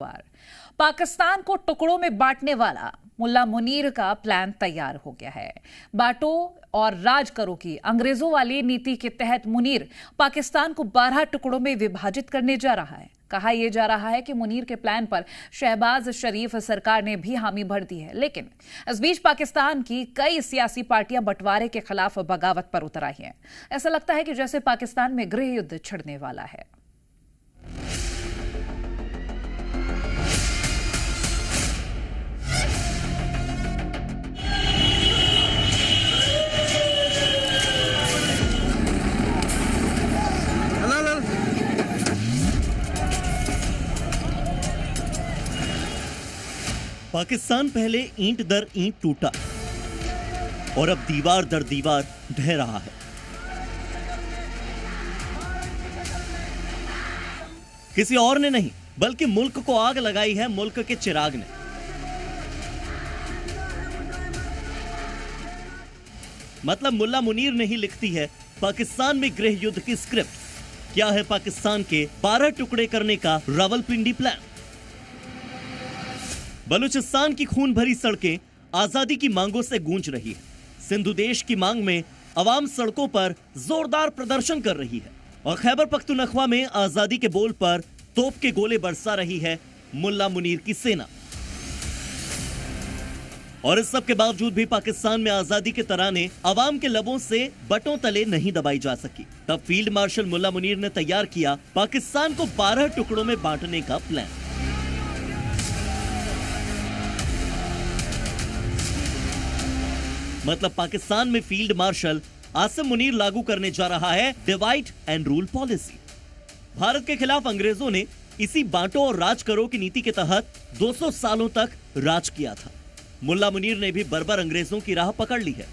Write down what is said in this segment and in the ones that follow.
बार पाकिस्तान को टुकड़ों में बांटने वाला मुल्ला मुनीर का प्लान तैयार हो गया है। बांटो और राज करो की अंग्रेजों वाली नीति के तहत मुनीर पाकिस्तान को 12 टुकड़ों में विभाजित करने जा रहा है। कहा यह जा रहा है कि मुनीर के प्लान पर शहबाज शरीफ सरकार ने भी हामी भर दी है, लेकिन इस बीच पाकिस्तान की कई सियासी पार्टियां बंटवारे के खिलाफ बगावत पर उतर आई हैं। ऐसा लगता है कि जैसे पाकिस्तान में गृह युद्ध छिड़ने वाला है। पाकिस्तान पहले ईंट दर ईंट टूटा और अब दीवार दर दीवार ढह रहा है। किसी और ने नहीं बल्कि मुल्क को आग लगाई है मुल्क के चिराग ने। मतलब मुल्ला मुनीर नहीं लिखती है पाकिस्तान में गृह युद्ध की स्क्रिप्ट। क्या है पाकिस्तान के 12 टुकड़े करने का रावलपिंडी प्लान? बलूचिस्तान की खून भरी सड़कें आजादी की मांगों से गूंज रही है। सिंधु देश की मांग में अवाम सड़कों पर जोरदार प्रदर्शन कर रही है और खैबर पख्तूनख्वा में आजादी के बोल पर तोप के गोले बरसा रही है मुल्ला मुनीर की सेना। और इस सब के बावजूद भी पाकिस्तान में आजादी के तराने अवाम के लबों से बटों तले नहीं दबाई जा सकी। तब फील्ड मार्शल मुल्ला मुनीर ने तैयार किया पाकिस्तान को 12 टुकड़ों में बांटने का प्लान। मतलब पाकिस्तान में फील्ड मार्शल आसिम मुनीर लागू करने जा रहा है divide and rule policy. Bharat के खिलाफ अंग्रेजों ने इसी बांटो और राज करो की नीति के तहत 200 सालों तक राज किया था। मुल्ला मुनीर ने भी बर्बर अंग्रेजों की राह पकड़ ली है।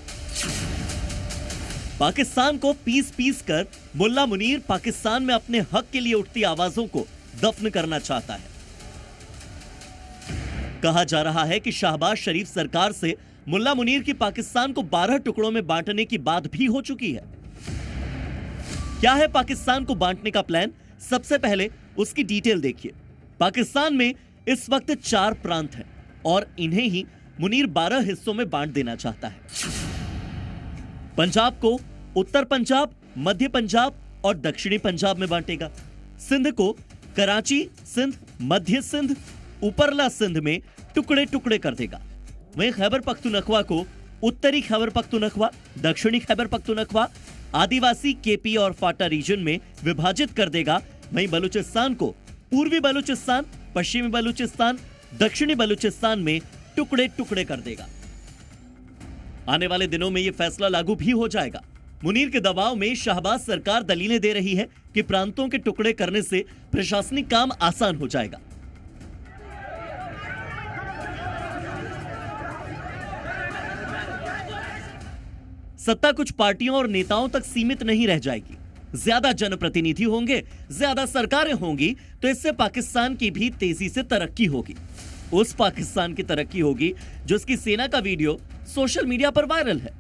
पाकिस्तान को पीस पीस कर मुल्ला मुनीर पाकिस्तान में अपने हक के लिए उठती आवाजों को दफन करना चाहता है। कहा जा रहा है कि शहबाज शरीफ सरकार से मुल्ला मुनीर की पाकिस्तान को 12 टुकड़ों में बांटने की बात भी हो चुकी है। क्या है पाकिस्तान को बांटने का प्लान? सबसे पहले उसकी डिटेल देखिए। पाकिस्तान में इस वक्त 4 प्रांत हैं और इन्हें ही मुनीर 12 हिस्सों में बांट देना चाहता है। पंजाब को उत्तर पंजाब, मध्य पंजाब और दक्षिणी पंजाब में बांटेगा। सिंध को कराची सिंध, मध्य सिंध, उपरला सिंध में टुकड़े टुकड़े कर देगा। वहीं खैबर पख्तूनख्वा को उत्तरी खैबर पख्तूनख्वा, दक्षिणी खैबर पख्तूनख्वा, आदिवासी, केपी और फाटा रीजन में विभाजित कर देगा। वहीं बलूचिस्तान को पूर्वी बलूचिस्तान, पश्चिमी बलूचिस्तान, दक्षिणी बलूचिस्तान में टुकड़े टुकड़े कर देगा। आने वाले दिनों में यह फैसला लागू भी हो जाएगा। मुनीर के दबाव में शहबाज सरकार दलीलें दे रही है कि प्रांतों के टुकड़े करने से प्रशासनिक काम आसान हो जाएगा। सत्ता कुछ पार्टियों और नेताओं तक सीमित नहीं रह जाएगी। ज्यादा जनप्रतिनिधि होंगे, ज्यादा सरकारें होंगी तो इससे पाकिस्तान की भी तेजी से तरक्की होगी। उस पाकिस्तान की तरक्की होगी जिसकी सेना का वीडियो सोशल मीडिया पर वायरल है।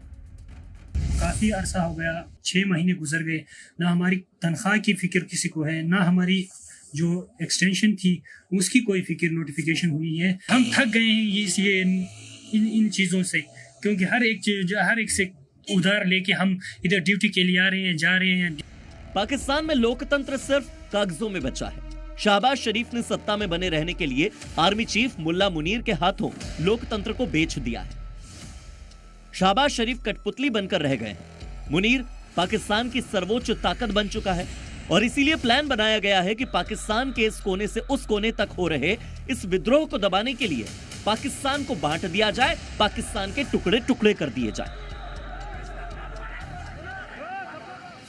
काफी अरसा हो गया, 6 महीने गुजर गए, ना हमारी तनख्वाह की फिक्र किसी को है, ना हमारी जो एक्सटेंशन थी उसकी कोई फिक्र नोटिफिकेशन हुई है। हम थक गए हैं इन चीजों से, क्योंकि हर एक से उधार लेके हम इधर ड्यूटी के लिए आ रहे हैं, जा रहे हैं। पाकिस्तान में लोकतंत्र सिर्फ कागजों में बचा है। शहबाज शरीफ ने सत्ता में बने रहने के लिए आर्मी चीफ मुल्ला मुनीर के हाथों लोकतंत्र को बेच दिया है। शहबाज शरीफ कठपुतली बनकर रह गए हैं। मुनीर पाकिस्तान की सर्वोच्च ताकत बन चुका है और इसीलिए प्लान बनाया गया है कि पाकिस्तान के इस कोने से उस कोने तक हो रहे इस विद्रोह को दबाने के लिए पाकिस्तान को बांट दिया जाए, पाकिस्तान के टुकड़े टुकड़े कर दिए जाए।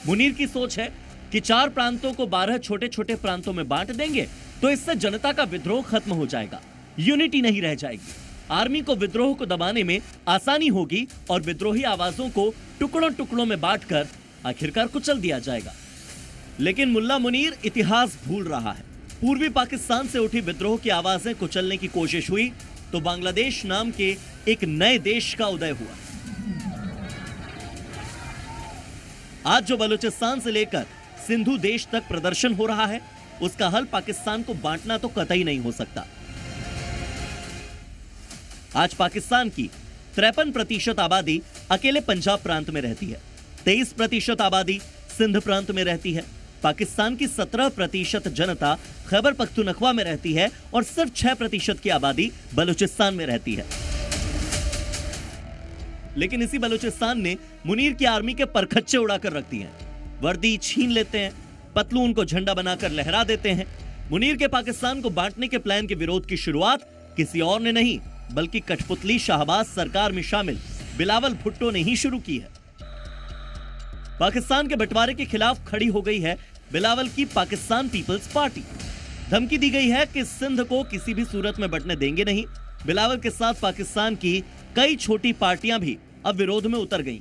मुनीर की सोच है कि 4 प्रांतों को 12 छोटे छोटे प्रांतों में बांट देंगे तो इससे जनता का विद्रोह खत्म हो जाएगा, यूनिटी नहीं रह जाएगी। आर्मी को विद्रोह को दबाने में आसानी होगी और विद्रोही आवाजों को टुकड़ों टुकड़ों में बांटकर आखिरकार कुचल दिया जाएगा। लेकिन मुल्ला मुनीर इतिहास भूल रहा है। पूर्वी पाकिस्तान से उठी विद्रोह की आवाजें कुचलने की कोशिश हुई तो बांग्लादेश नाम के एक नए देश का उदय हुआ। आज जो बलूचिस्तान से लेकर सिंधु देश तक प्रदर्शन हो रहा है, उसका हल पाकिस्तान को बांटना तो कतई नहीं हो सकता। आज पाकिस्तान की 53% आबादी अकेले पंजाब प्रांत में रहती है, 23% आबादी सिंध प्रांत में रहती है, पाकिस्तान की 17% जनता खैबर पख्तूनख्वा में रहती है और सिर्फ 6% की आबादी बलूचिस्तान में रहती है। लेकिन इसी बलूचिस्तान ने मुनीर की आर्मी के परखच्चे उड़ाकर रख दिए हैं, वर्दी छीन लेते हैं, पतलून को झंडा बनाकर लहरा देते हैं। मुनीर के पाकिस्तान को बांटने के प्लान के विरोध की शुरुआत किसी और ने नहीं बल्कि कठपुतली शाहबाज सरकार में शामिल बिलावल भुट्टो ने ही शुरू की है। पाकिस्तान के बंटवारे के खिलाफ खड़ी हो गई है बिलावल की पाकिस्तान पीपल्स पार्टी। धमकी दी गई है कि सिंध को किसी भी सूरत में बंटने देंगे नहीं। बिलावल के साथ पाकिस्तान की कई छोटी पार्टियां भी अब विरोध में उतर गई।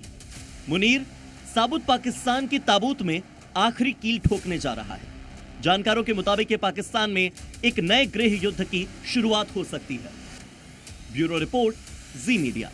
मुनीर साबुत पाकिस्तान की ताबूत में आखिरी कील ठोकने जा रहा है। जानकारों के मुताबिक ये पाकिस्तान में एक नए गृह युद्ध की शुरुआत हो सकती है। ब्यूरो रिपोर्ट, जी मीडिया।